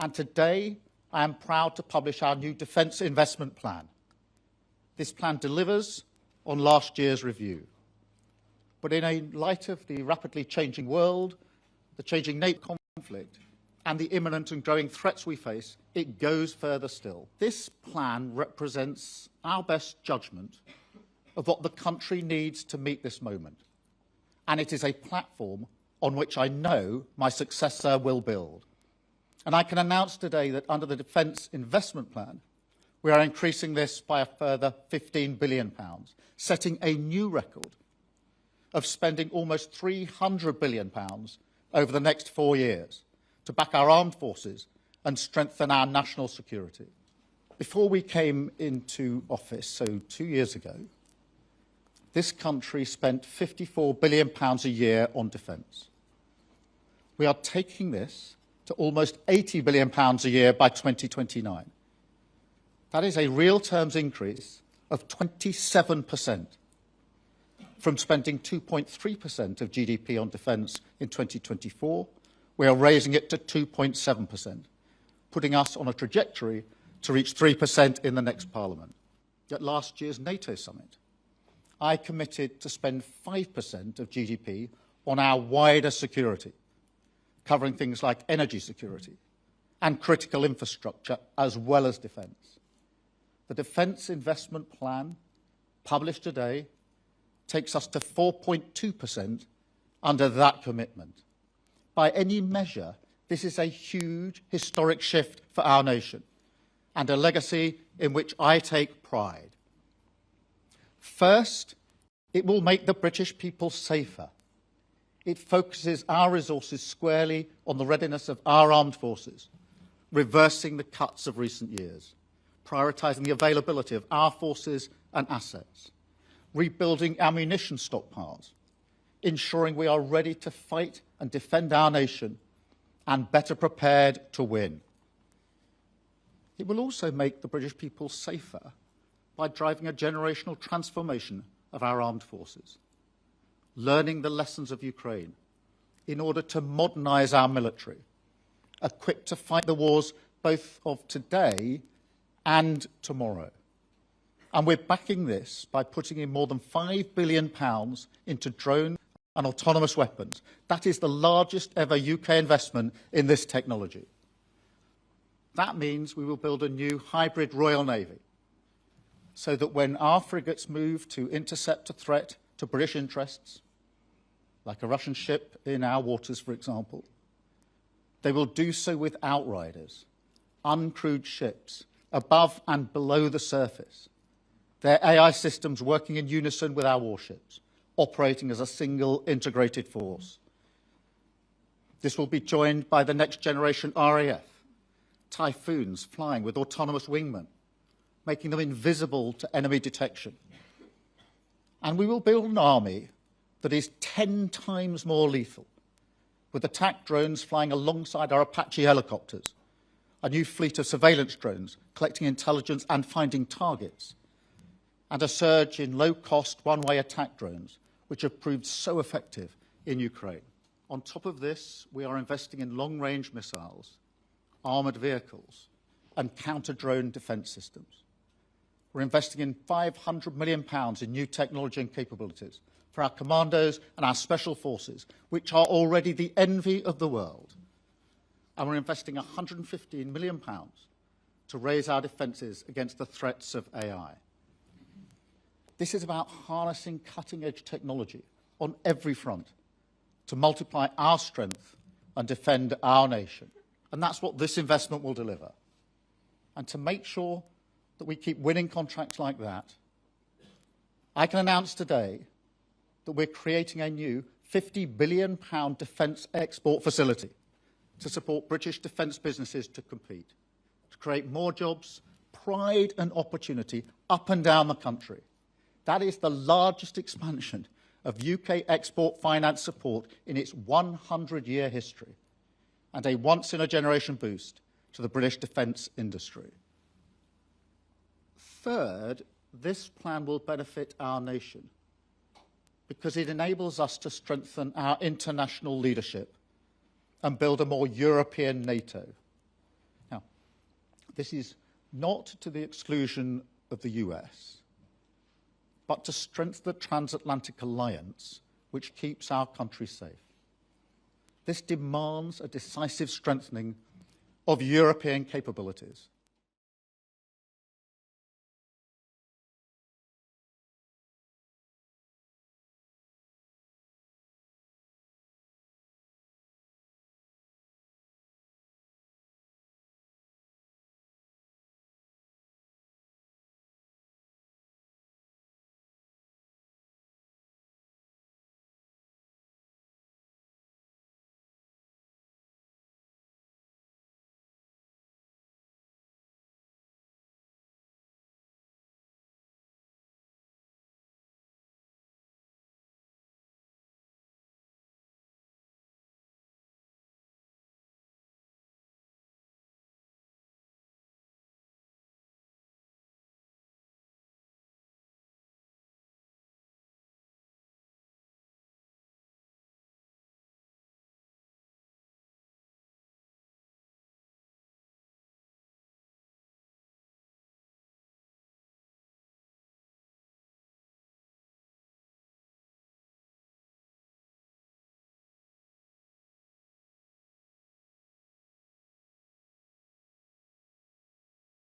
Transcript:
And today, I am proud to publish our new Defence Investment Plan. This plan delivers on last year's review. But in a light of the rapidly changing world, the changing NATO conflict, and the imminent and growing threats we face, it goes further still. This plan represents our best judgment of what the country needs to meet this moment. And it is a platform on which I know my successor will build. And I can announce today that under the Defence Investment Plan, we are increasing this by a further £15 billion, setting a new record of spending almost £300 billion over the next 4 years to back our armed forces and strengthen our national security. Before we came into office, so 2 years ago, this country spent £54 billion a year on defence. We are taking this to almost £80 billion a year by 2029. That is a real terms increase of 27%. From spending 2.3% of GDP on defence in 2024, we are raising it to 2.7%, putting us on a trajectory to reach 3% in the next Parliament. At last year's NATO summit, I committed to spend 5% of GDP on our wider security, covering things like energy security and critical infrastructure, as well as defence. The Defence Investment Plan, published today, takes us to 4.2% under that commitment. By any measure, this is a huge historic shift for our nation and a legacy in which I take pride. First, it will make the British people safer. It focuses our resources squarely on the readiness of our armed forces, reversing the cuts of recent years, prioritising the availability of our forces and assets, rebuilding ammunition stockpiles, ensuring we are ready to fight and defend our nation and better prepared to win. It will also make the British people safer by driving a generational transformation of our armed forces, learning the lessons of Ukraine in order to modernise our military, equipped to fight the wars both of today and tomorrow. And we're backing this by putting in more than £5 billion into drones and autonomous weapons. That is the largest ever UK investment in this technology. That means we will build a new hybrid Royal Navy, so that when our frigates move to intercept a threat to British interests, like a Russian ship in our waters, for example, they will do so with outriders, uncrewed ships, above and below the surface, their AI systems working in unison with our warships, operating as a single integrated force. This will be joined by the next generation RAF, Typhoons flying with autonomous wingmen, making them invisible to enemy detection. And we will build an army that is 10 times more lethal, with attack drones flying alongside our Apache helicopters, a new fleet of surveillance drones collecting intelligence and finding targets, and a surge in low-cost one-way attack drones, which have proved so effective in Ukraine. On top of this, we are investing in long-range missiles, armoured vehicles, and counter-drone defence systems. We're investing in £500 million in new technology and capabilities for our commandos and our special forces, which are already the envy of the world. And we're investing £115 million to raise our defences against the threats of AI. This is about harnessing cutting-edge technology on every front to multiply our strength and defend our nation. And that's what this investment will deliver. And to make sure that we keep winning contracts like that, I can announce today that we're creating a new £50 billion defence export facility to support British defence businesses to compete, to create more jobs, pride and opportunity up and down the country. That is the largest expansion of UK export finance support in its 100-year history, and a once-in-a-generation boost to the British defence industry. Third, this plan will benefit our nation because it enables us to strengthen our international leadership and build a more European NATO. This is not to the exclusion of the US, but to strengthen the transatlantic alliance which keeps our country safe. This demands a decisive strengthening of European capabilities,